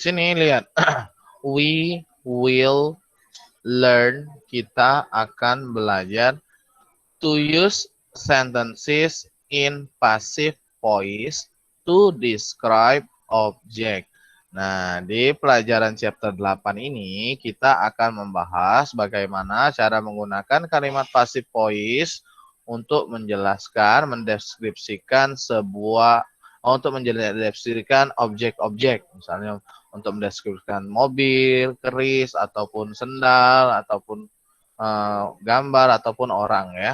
Sini lihat. We will learn, kita akan belajar to use sentences in passive voice to describe object. Nah, di pelajaran chapter 8 ini kita akan membahas bagaimana cara menggunakan kalimat passive voice untuk menjelaskan, mendeskripsikan untuk mendeskripsikan objek-objek. Misalnya untuk mendeskripsikan mobil, keris, ataupun sendal, ataupun gambar, ataupun orang ya.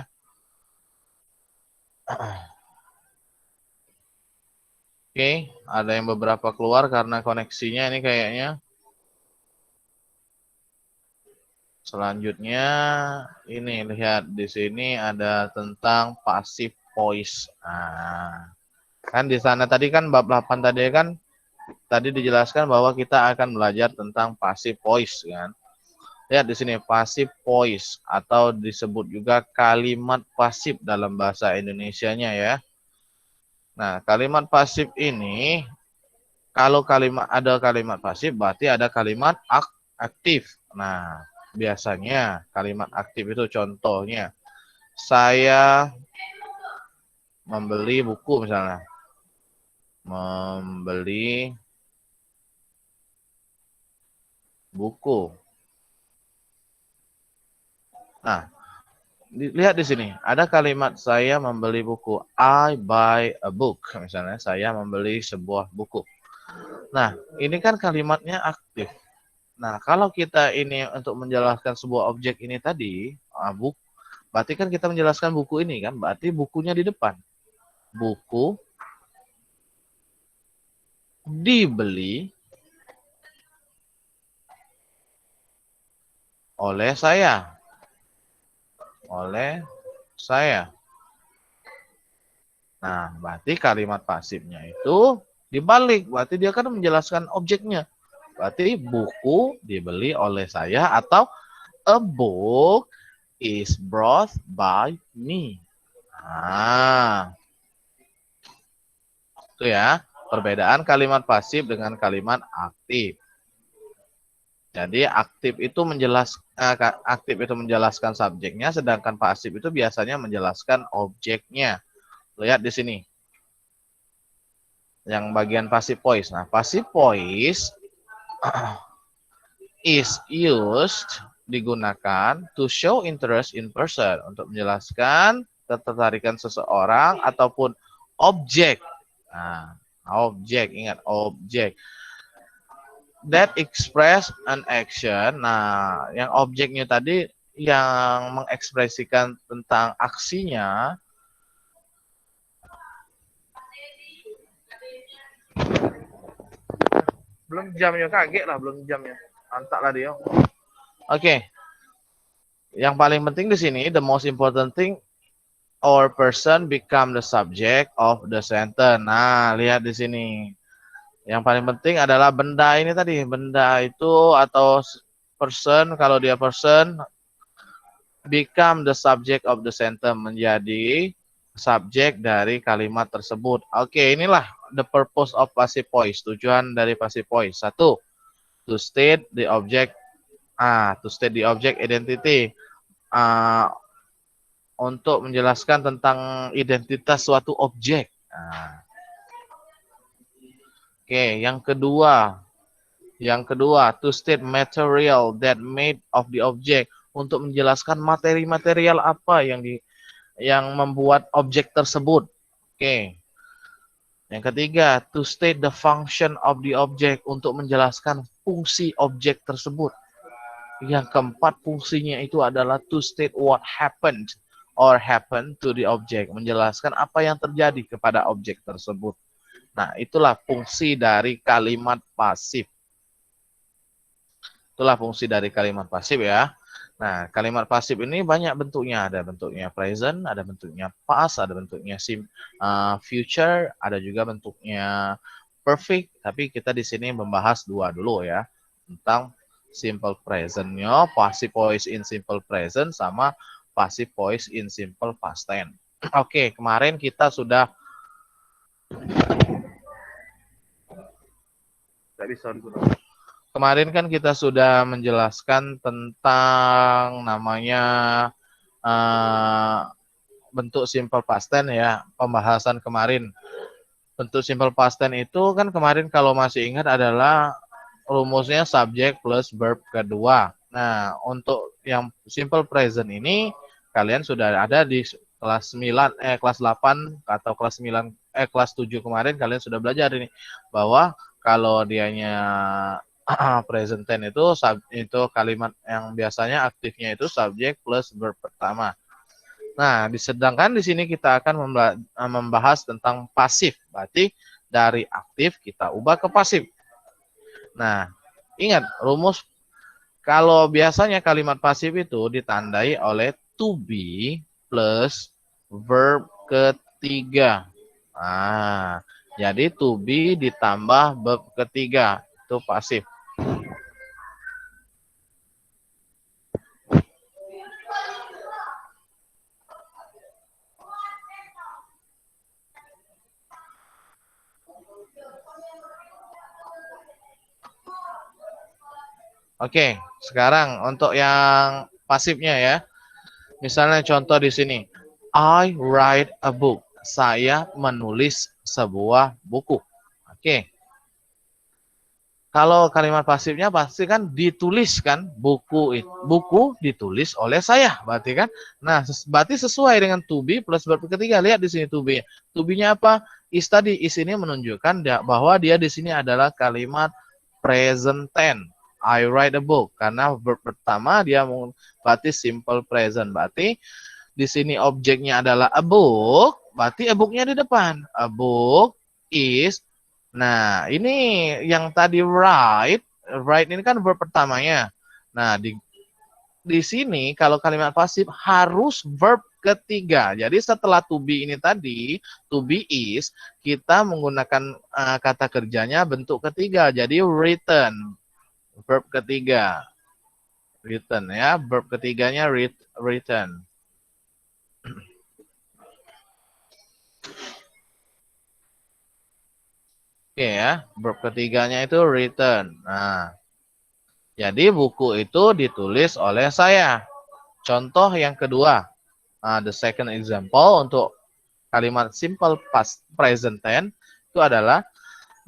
Oke, ada yang beberapa keluar karena koneksinya ini kayaknya. Selanjutnya ini lihat di sini ada tentang passive voice. Nah, kan di sana tadi kan bab 8 tadi kan tadi dijelaskan bahwa kita akan belajar tentang passive voice kan. Lihat di sini passive voice atau disebut juga kalimat pasif dalam bahasa Indonesianya ya. Nah, kalimat pasif ini, kalau ada kalimat pasif, berarti ada kalimat aktif. Nah, biasanya kalimat aktif itu contohnya, saya membeli buku misalnya. Membeli buku. Nah, lihat di sini, ada kalimat saya membeli buku. I buy a book. Misalnya, saya membeli sebuah buku. Nah, ini kan kalimatnya aktif. Nah, kalau kita ini untuk menjelaskan sebuah objek ini tadi, berarti kan kita menjelaskan buku ini kan, berarti bukunya di depan. Buku dibeli oleh saya. Oleh saya. Nah, berarti kalimat pasifnya itu dibalik. Berarti dia kan menjelaskan objeknya. Berarti buku dibeli oleh saya atau a book is brought by me. Nah, itu ya. Perbedaan kalimat pasif dengan kalimat aktif. Jadi aktif itu menjelaskan subjeknya, sedangkan pasif itu biasanya menjelaskan objeknya. Lihat di sini. Yang bagian passive voice. Nah, passive voice is used, digunakan to show interest in person, untuk menjelaskan ketertarikan seseorang ataupun objek. Nah, objek, ingat objek. That express an action. Nah, yang objeknya tadi yang mengekspresikan tentang aksinya. Belum jamnya, kaget lah belum jamnya. Mantap lah dia. Oke. Yang paling penting di sini, the most important thing or person become the subject of the sentence. Nah, lihat di sini. Yang paling penting adalah benda ini tadi. Benda itu atau person, kalau dia person, become the subject of the sentence, menjadi subjek dari kalimat tersebut. Oke, inilah the purpose of passive voice. Tujuan dari passive voice. 1. To state the object. To state the object identity. Untuk menjelaskan tentang identitas suatu objek. Oke, yang kedua, to state material that made of the object, untuk menjelaskan materi-material apa yang membuat objek tersebut. Oke. Yang ketiga, to state the function of the object, untuk menjelaskan fungsi objek tersebut. Yang keempat, fungsinya itu adalah to state what happened or happen to the object, menjelaskan apa yang terjadi kepada objek tersebut. Nah, itulah fungsi dari kalimat pasif. Itulah fungsi dari kalimat pasif ya. Nah, kalimat pasif ini banyak bentuknya. Ada bentuknya present, ada bentuknya past, ada bentuknya future, ada juga bentuknya perfect. Tapi kita di sini membahas dua dulu ya. Tentang simple present-nya, passive voice in simple present, sama passive voice in simple past tense. Oke, kemarin kita sudah Gak bisa digunakan. Kemarin kan kita sudah menjelaskan tentang namanya bentuk simple past tense ya, pembahasan kemarin. Bentuk simple past tense itu kan kemarin kalau masih ingat adalah rumusnya subjek plus verb kedua. Nah, untuk yang simple present ini kalian sudah ada di kelas 9 kelas 8 atau kelas 9 kelas 7 kemarin kalian sudah belajar ini bahwa kalau dianya present tense itu kalimat yang biasanya aktifnya itu subjek plus verb pertama. Nah, sedangkan di sini kita akan membahas tentang pasif. Berarti dari aktif kita ubah ke pasif. Nah, ingat rumus kalau biasanya kalimat pasif itu ditandai oleh to be plus verb ketiga. Nah, jadi to be ditambah verb ketiga itu pasif. Oke, sekarang untuk yang pasifnya ya. Misalnya contoh di sini. I write a book. Saya menulis sebuah buku. Oke. Kalau kalimat pasifnya pasti kan ditulis kan, buku ditulis oleh saya, berarti kan. Nah, berarti sesuai dengan to be plus verb ketiga. Lihat di sini to be. To be-nya apa? Is tadi, is ini menunjukkan bahwa dia di sini adalah kalimat present tense. I write a book karena verb pertama dia berarti simple present. Berarti di sini objeknya adalah a book, berarti a book-nya di depan. A book is. Nah, ini yang tadi write ini kan verb pertamanya. Nah, di sini kalau kalimat pasif harus verb ketiga. Jadi setelah to be ini tadi, to be is, kita menggunakan kata kerjanya bentuk ketiga. Jadi written. Verb ketiga. Written ya, verb ketiganya written. Oke ya, verb ketiganya itu written. Nah, jadi buku itu ditulis oleh saya. Contoh yang kedua, the second example untuk kalimat simple past present tense itu adalah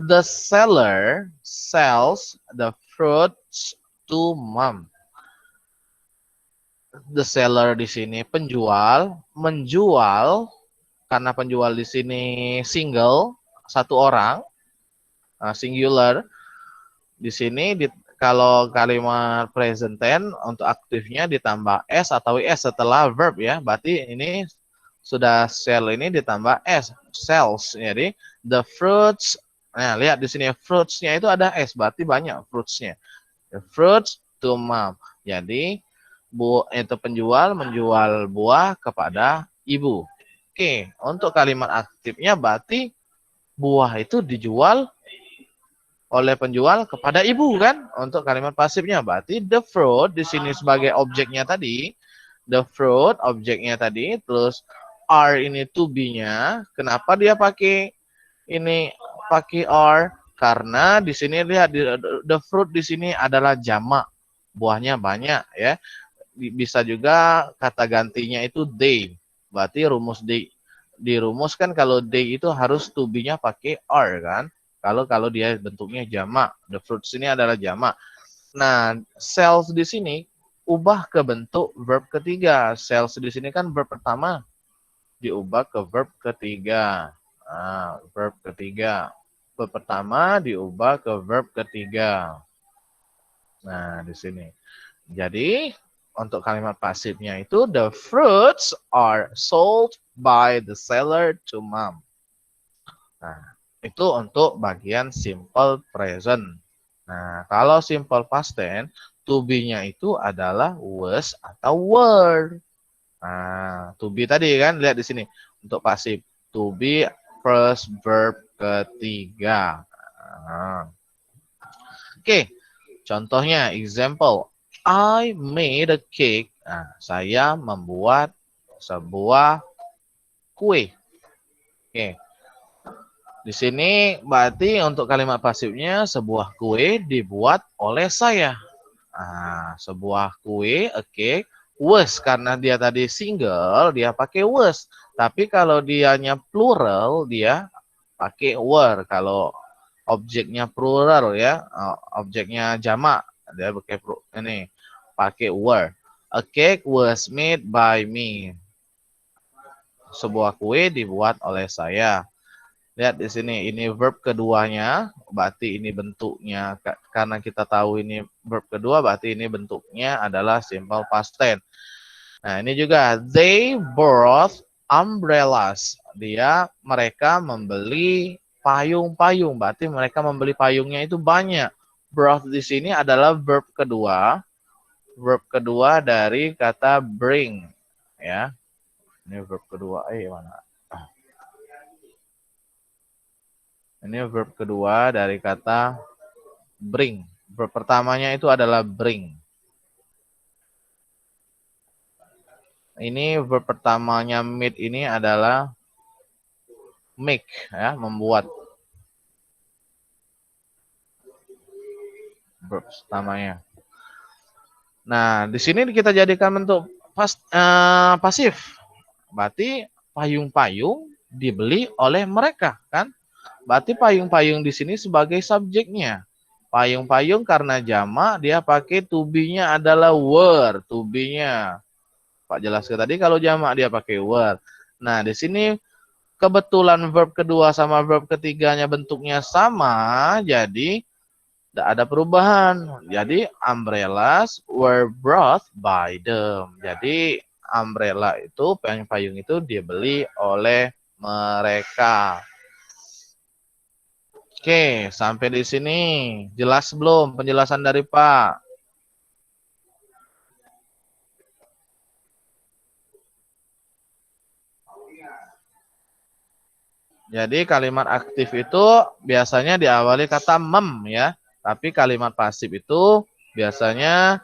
the seller sells the fruits to mom. The seller di sini penjual, menjual karena penjual di sini single, satu orang, singular. Di sini kalau kalimat present tense untuk aktifnya ditambah s atau is setelah verb ya. Berarti ini sudah sell ini ditambah s, sells. Jadi the fruits. Nah, lihat di sini fruits-nya itu ada s, berarti banyak fruits-nya. The fruits to mom. Jadi itu penjual menjual buah kepada ibu. Oke, untuk kalimat aktifnya berarti buah itu dijual oleh penjual kepada ibu kan. Untuk kalimat pasifnya berarti the fruit di sini sebagai objeknya tadi, the fruit objeknya tadi, terus are ini to be-nya. Kenapa dia pakai ini pakai are? Karena di sini lihat the fruit di sini adalah jamak, buahnya banyak ya. Bisa juga kata gantinya itu they. Berarti rumus dirumuskan kalau they itu harus to be-nya pakai are kan. Kalau dia bentuknya jamak, the fruits ini adalah jamak. Nah, sells di sini ubah ke bentuk verb ketiga. Sells di sini kan verb pertama, diubah ke verb ketiga. Nah, verb ketiga. Verb pertama diubah ke verb ketiga. Nah, di sini. Jadi, untuk kalimat pasifnya itu the fruits are sold by the seller to mom. Nah, itu untuk bagian simple present. Nah, kalau simple past tense, to be-nya itu adalah was atau were. Nah, to be tadi kan, lihat di sini. Untuk pasif, to be first verb ketiga. Nah. Oke, contohnya, example. I made a cake. Nah, saya membuat sebuah kue. Oke. Di sini berarti untuk kalimat pasifnya sebuah kue dibuat oleh saya. Nah, sebuah kue, oke. Was karena dia tadi single, dia pakai was. Tapi kalau dianya plural, dia pakai were. Kalau objeknya plural ya, objeknya jamak, dia pakai were. A cake was made by me. Sebuah kue dibuat oleh saya. Lihat di sini, ini verb keduanya, berarti ini bentuknya, karena kita tahu ini verb kedua, berarti ini bentuknya adalah simple past tense. Nah, ini juga, they bought umbrellas. Mereka membeli payung-payung, berarti mereka membeli payungnya itu banyak. Brought di sini adalah verb kedua dari kata bring. Ya, ini verb kedua, mana? Ini verb kedua dari kata bring. Verb pertamanya itu adalah bring. Ini verb pertamanya meet ini adalah make, ya, membuat. Verb pertamanya. Nah, di sini kita jadikan bentuk pasif. Berarti payung-payung dibeli oleh mereka, kan? Berarti payung-payung di sini sebagai subjeknya. Payung-payung karena jamak, dia pakai to be-nya adalah were, to be-nya. Pak jelaskan tadi kalau jamak dia pakai were. Nah, di sini kebetulan verb kedua sama verb ketiganya bentuknya sama, jadi tidak ada perubahan. Jadi umbrellas were brought by them. Jadi umbrella itu, payung-payung itu dibeli oleh mereka. Oke, sampai di sini. Jelas belum penjelasan dari Pak? Jadi kalimat aktif itu biasanya diawali kata mem ya. Tapi kalimat pasif itu biasanya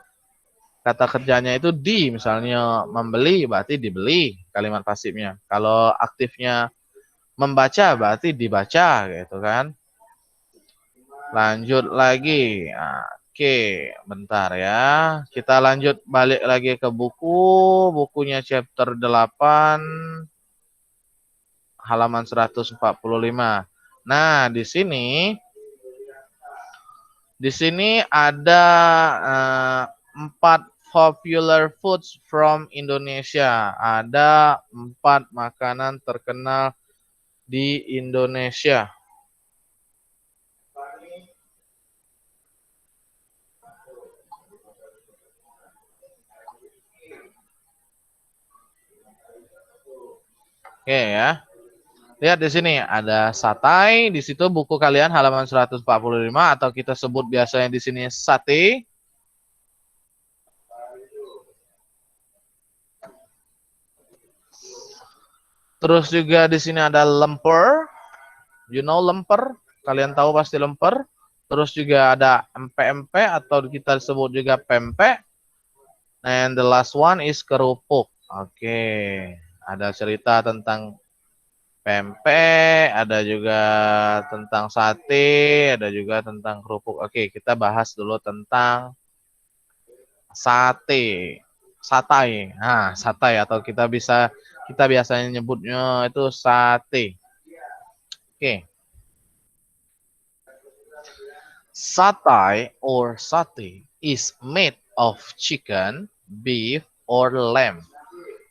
kata kerjanya itu di, misalnya membeli berarti dibeli kalimat pasifnya. Kalau aktifnya membaca berarti dibaca gitu kan. Lanjut lagi. Nah, oke, bentar ya. Kita lanjut balik lagi ke buku. Bukunya chapter 8 halaman 145. Nah, di sini ada 4 popular foods from Indonesia. Ada 4 makanan terkenal di Indonesia. Oke ya. Lihat di sini ada satai, di situ buku kalian halaman 145 atau kita sebut biasanya di sini sate. Terus juga di sini ada lemper. You know lemper? Kalian tahu pasti lemper. Terus juga ada empek-empek atau kita sebut juga pempek. And the last one is kerupuk. Oke. Ada cerita tentang pempek, ada juga tentang sate, ada juga tentang kerupuk. Oke, kita bahas dulu tentang sate. Satai. Nah, satai atau kita biasanya nyebutnya itu sate. Oke. Satai or sate is made of chicken, beef, or lamb.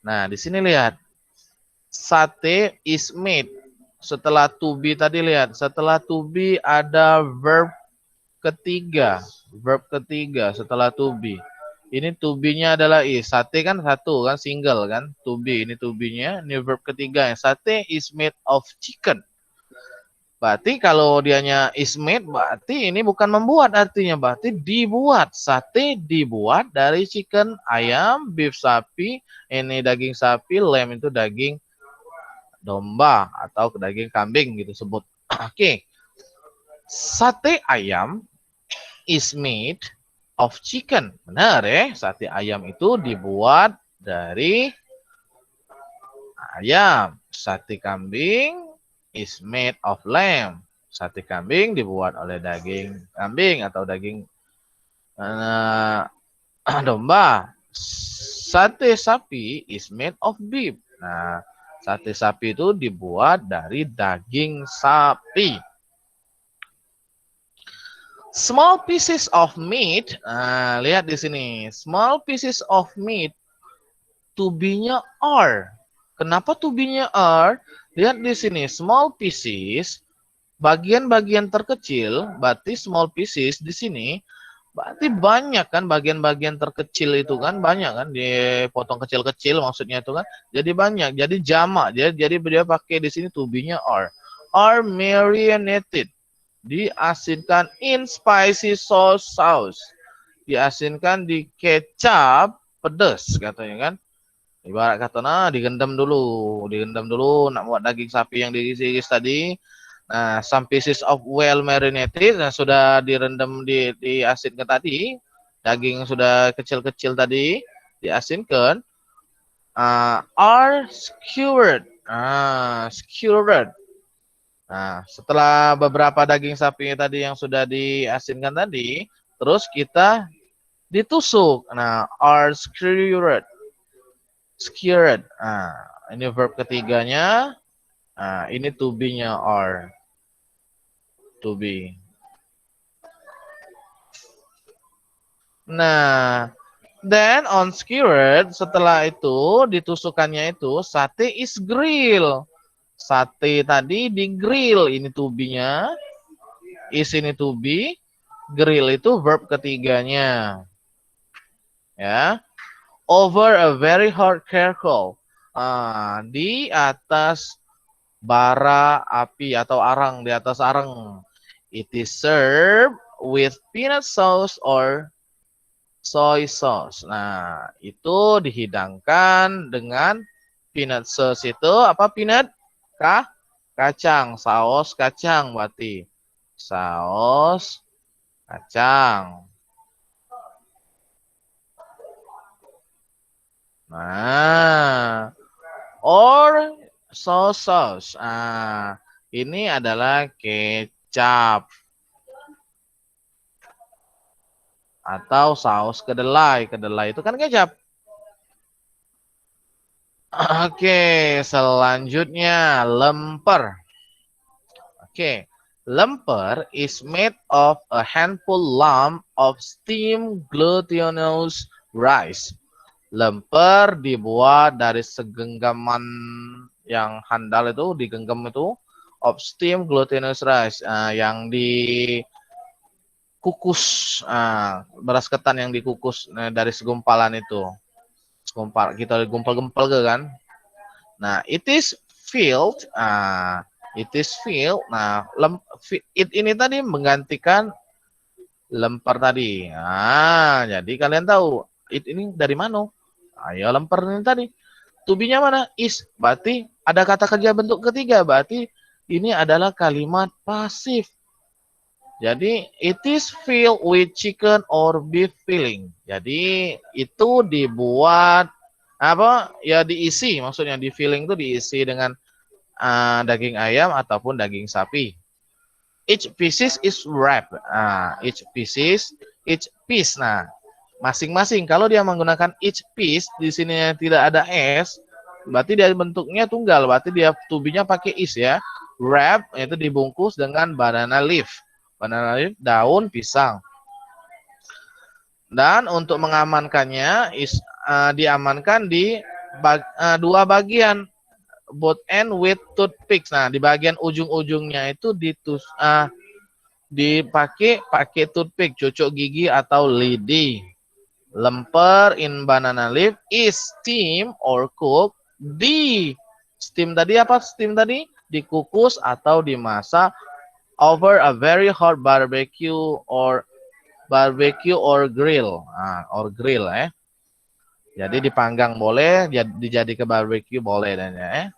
Nah, di sini lihat. Sate is made. Setelah to be tadi lihat. Setelah to be ada verb ketiga. Verb ketiga setelah to be. Ini to be-nya adalah is. Sate kan satu kan, single kan. To be, ini to be-nya. Ini verb ketiga. Sate is made of chicken. Berarti kalau dianya is made, berarti ini bukan membuat artinya. Berarti dibuat. Sate dibuat dari chicken, ayam, beef sapi. Ini daging sapi, lamb itu daging domba atau daging kambing gitu sebut. Oke. Sate ayam is made of chicken. Benar ya, sate ayam itu dibuat dari ayam. Sate kambing is made of lamb. Sate kambing dibuat oleh daging kambing atau daging domba. Sate sapi is made of beef. Nah, sate sapi itu dibuat dari daging sapi. Small pieces of meat. Nah, lihat di sini. Small pieces of meat. To-be-nya are. Kenapa to-be-nya are? Lihat di sini. Small pieces. Bagian-bagian terkecil. Berarti small pieces di sini. Berarti banyak kan bagian-bagian terkecil itu kan banyak kan dipotong kecil-kecil maksudnya itu kan. Jadi banyak. Jadi jamak. Jadi dia pakai di sini to-be-nya are. Are marinated. Diasinkan in spicy sauce. Diasinkan di kecap pedas katanya kan. Ibarat kata digendam dulu nak buat daging sapi yang diiris tadi. Nah, some pieces of well marinated, nah, sudah direndam diasinkan tadi. Daging sudah kecil-kecil tadi diasinkan. Are skewered. Skewered. Nah, setelah beberapa daging sapi tadi yang sudah diasinkan tadi, terus kita ditusuk. Nah, are skewered. Skewered. Nah, ini verb ketiganya. Nah, ini to be-nya are. To be. Nah, then on skewered, setelah itu ditusukannya itu sate is grill. Sate tadi di grill, ini to be-nya. Is ini to be. Grill itu verb ketiganya. Ya. Over a very hot charcoal. Di atas bara api atau arang, di atas arang. It is served with peanut sauce or soy sauce. Nah, itu dihidangkan dengan peanut sauce itu apa peanut? Kacang, saus kacang berarti. Saus kacang. Nah, or sauce. Nah, ini adalah kecap atau saus kedelai. Kedelai itu kan kecap. Oke, selanjutnya lemper. Oke, lemper is made of a handful lump of steamed glutinous rice. Lemper dibuat dari segenggaman yang handal itu, digenggam itu, of steamed glutinous rice, yang dikukus, beras ketan yang dikukus dari segumpalan itu. Segumpal, kita gumpal-gumpal kan. Nah, it is filled, it is filled. Nah, it ini tadi menggantikan lemper tadi. Nah, jadi kalian tahu it ini dari mana? Ayo lemper ini tadi. To-be-nya mana? Is. Berarti ada kata kerja bentuk ketiga. Berarti ini adalah kalimat pasif. Jadi it is filled with chicken or beef filling. Jadi itu dibuat apa? Ya diisi. Maksudnya di filling itu diisi dengan daging ayam ataupun daging sapi. Each pieces is wrapped. Each piece. Nah, masing-masing. Kalau dia menggunakan each piece, di sini tidak ada s, berarti dia bentuknya tunggal. Berarti dia to-be-nya pakai is ya. Wrap itu dibungkus dengan banana leaf. Banana leaf, daun pisang. Dan untuk mengamankannya, diamankan di dua bagian. Both end with toothpicks. Nah, di bagian ujung-ujungnya itu dipakai toothpick, cucuk gigi atau lidi. Lemper in banana leaf is steam or cooked. Di steam tadi apa? Steam tadi dikukus atau dimasak over a very hot barbecue or grill. Or grill Jadi dipanggang boleh, dijadi ke barbecue boleh dan ya.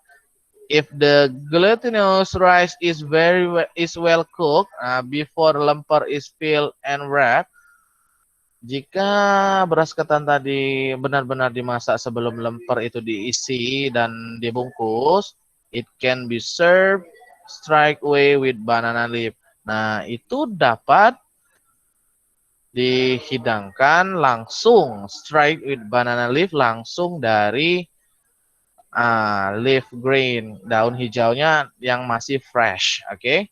If the glutinous rice is well cooked before lemper is filled and wrapped. Jika beras ketan tadi benar-benar dimasak sebelum lemper itu diisi dan dibungkus, it can be served strike away with banana leaf. Nah, itu dapat dihidangkan langsung, strike with banana leaf langsung dari leaf green, daun hijaunya yang masih fresh, oke?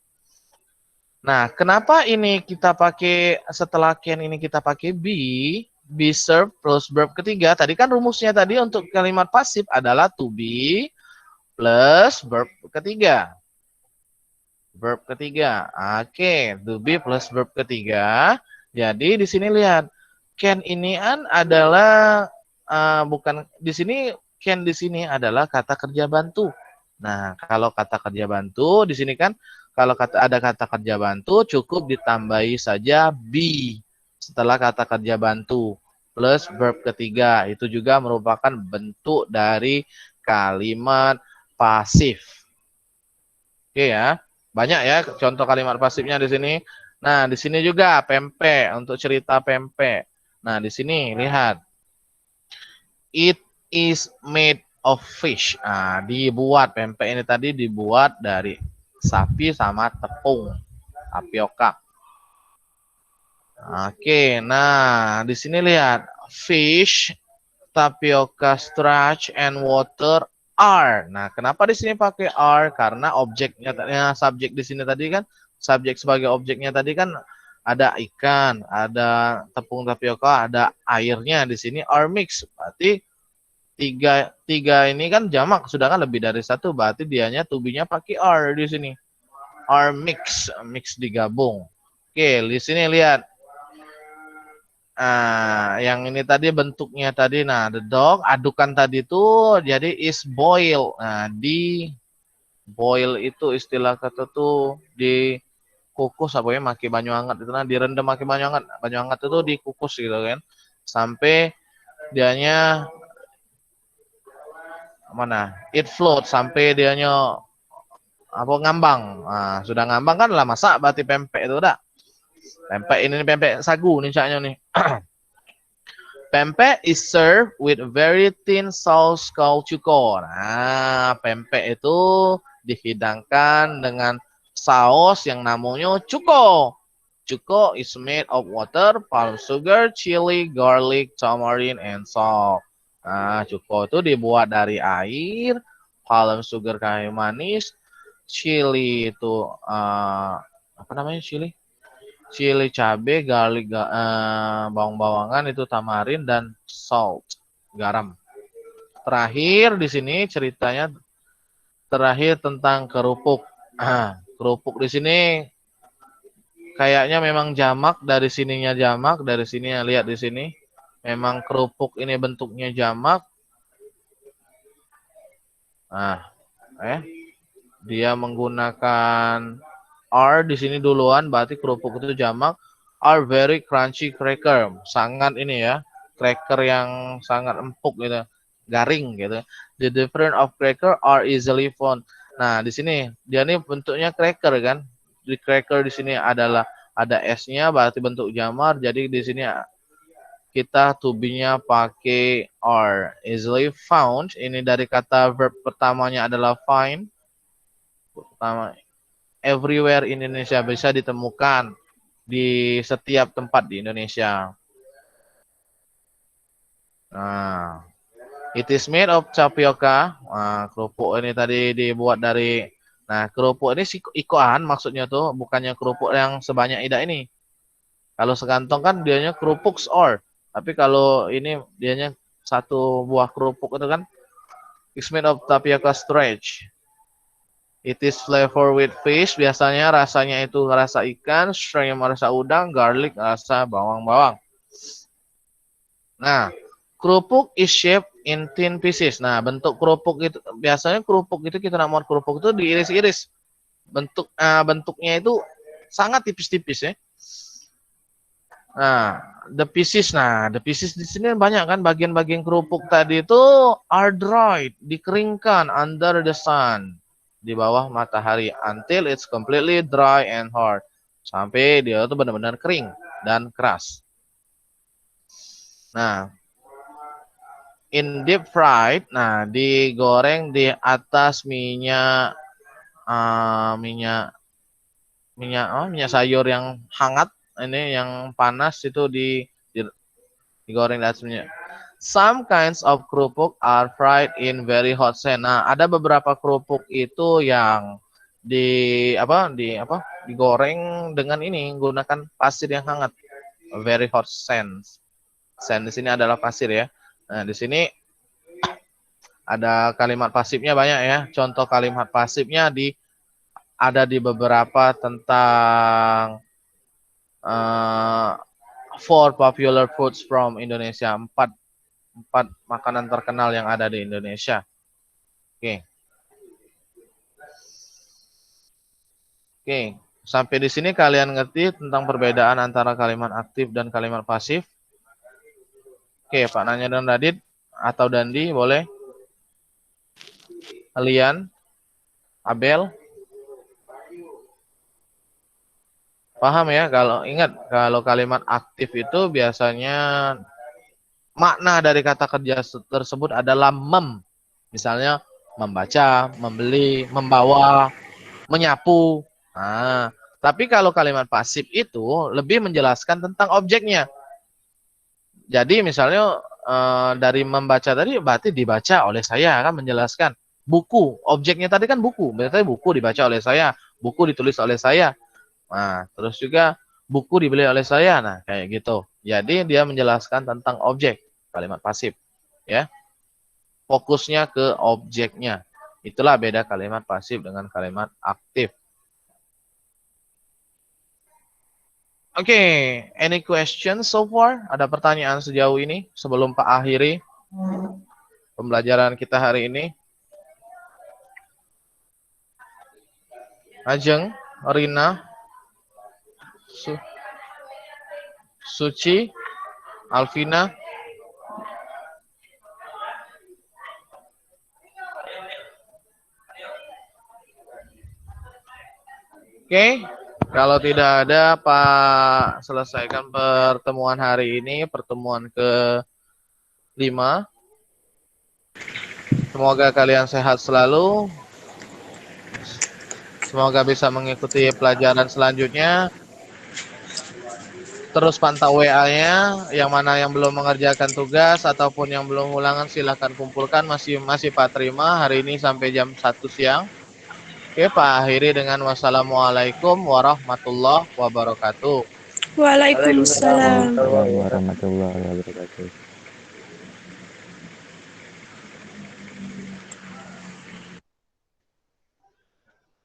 Nah, kenapa ini kita pakai setelah can ini kita pakai be served plus verb ketiga. Tadi kan rumusnya tadi untuk kalimat pasif adalah to be plus verb ketiga. Verb ketiga. Oke, to be plus verb ketiga. Jadi di sini lihat can ini adalah bukan di sini can di sini adalah kata kerja bantu. Nah, kalau kata kerja bantu di sini kan kalau ada kata kerja bantu cukup ditambahi saja be setelah kata kerja bantu plus verb ketiga. Itu juga merupakan bentuk dari kalimat pasif. Oke ya. Banyak ya contoh kalimat pasifnya di sini. Nah, di sini juga pempek untuk cerita pempek. Nah, di sini lihat. It is made of fish. Nah, dibuat pempek ini tadi dibuat dari sapi sama tepung tapioka. Oke, nah di sini lihat fish, tapioca, starch, and water are. Nah, kenapa di sini pakai are? Karena objeknya, subjek di sini tadi kan, subjek sebagai objeknya tadi kan ada ikan, ada tepung tapioka, ada airnya di sini are mix. Berarti tiga ini kan jamak, sudah kan lebih dari satu, berarti dianya tubinya pakai are di sini. Are mix, mix digabung. Oke, di sini lihat. Yang ini tadi bentuknya tadi, nah the dog adukan tadi itu jadi is boil. Nah di boil itu istilah kata tuh di kukus apa ya, maki banyu hangat itu, nah direndam maki banyu hangat itu dikukus gitu kan sampai dianya mana it float sampai dianya apa ngambang. Nah, sudah ngambang kan lah masak berarti pempek itu udah. Pempek ini pempek sagu nih caknya nih. Pempek is served with very thin sauce called cuko. Nah, pempek itu dihidangkan dengan saus yang namanya cuko. Cuko is made of water, palm sugar, chili, garlic, tamarind, and salt. Nah, cuko itu dibuat dari air, palm sugar kayu manis, chili itu apa namanya chili? Chili cabe, garlic, bawang-bawangan itu tamarin dan salt, garam. Terakhir di sini ceritanya terakhir tentang kerupuk. Kerupuk di sini kayaknya memang jamak, dari sininya jamak, dari sini lihat di sini memang kerupuk ini bentuknya jamak. Nah, dia menggunakan are di sini duluan, berarti kerupuk itu jamak. Are very crunchy cracker, sangat ini ya, cracker yang sangat empuk gitu, garing gitu. The different of cracker are easily found. Nah, di sini dia ini bentuknya cracker kan. Di cracker di sini adalah ada s-nya, berarti bentuk jamar. Jadi di sini kita tubinya pakai are. Easily found, ini dari kata verb pertamanya adalah find. Pertama, everywhere in Indonesia, bisa ditemukan di setiap tempat di Indonesia. Nah, it is made of tapioca. Nah, kerupuk ini tadi dibuat dari, nah kerupuk ini ikoan maksudnya tuh, bukannya kerupuk yang sebanyak ida ini. Kalau sekantong kan dianya kerupuk or, tapi kalau ini dianya satu buah kerupuk itu kan, it's made of tapioca starch. It is flavor with fish. Biasanya rasanya itu rasa ikan, shrimp rasa udang, garlic rasa bawang-bawang. Nah, kerupuk is shaped in thin pieces. Nah, bentuk kerupuk itu biasanya kerupuk itu kita namanya kerupuk itu diiris-iris. Bentuknya itu sangat tipis-tipis ya. Nah, the pieces di sini banyak kan, bagian-bagian kerupuk tadi itu are dried, dikeringkan under the sun, di bawah matahari, until it's completely dry and hard, sampai dia itu benar-benar kering dan keras. Nah, in deep fried, nah digoreng di atas minyak minyak sayur yang hangat, ini yang panas itu digoreng di atasnya. Some kinds of kerupuk are fried in very hot sand. Nah, ada beberapa kerupuk itu yang digoreng dengan ini menggunakan pasir yang hangat. Very hot sand. Sand di sini adalah pasir ya. Nah, di sini ada kalimat pasifnya banyak ya. Contoh kalimat pasifnya ada di beberapa tentang four popular foods from Indonesia. Empat makanan terkenal yang ada di Indonesia. Oke. Oke, sampai di sini kalian ngerti tentang perbedaan antara kalimat aktif dan kalimat pasif? Oke, Pak Nanya dan Radit atau Dandi boleh? Kalian? Abel? Paham ya? Kalau kalimat aktif itu biasanya makna dari kata kerja tersebut adalah misalnya membaca, membeli, membawa, menyapu. Nah, tapi kalau kalimat pasif itu lebih menjelaskan tentang objeknya. Jadi misalnya dari membaca tadi berarti dibaca oleh saya, kan menjelaskan. Buku, objeknya tadi kan buku, berarti buku dibaca oleh saya, buku ditulis oleh saya. Nah, terus juga buku dibeli oleh saya. Nah, kayak gitu. Jadi dia menjelaskan tentang objek, kalimat pasif, ya. Fokusnya ke objeknya. Itulah beda kalimat pasif dengan kalimat aktif. Oke, any questions so far? Ada pertanyaan sejauh ini sebelum Pak akhiri pembelajaran kita hari ini? Ajeng, Rina, Suci, Alvina. Oke, kalau tidak ada, Pak selesaikan pertemuan hari ini, pertemuan ke-5. Semoga kalian sehat selalu. Semoga bisa mengikuti pelajaran selanjutnya. Terus pantau WA-nya, yang mana yang belum mengerjakan tugas ataupun yang belum ulangan silahkan kumpulkan, masih Pak terima hari ini sampai jam 1 siang. Oke, Pak akhiri dengan wassalamualaikum warahmatullahi wabarakatuh. Waalaikumsalam Waalaikumsalam warahmatullahi wabarakatuh.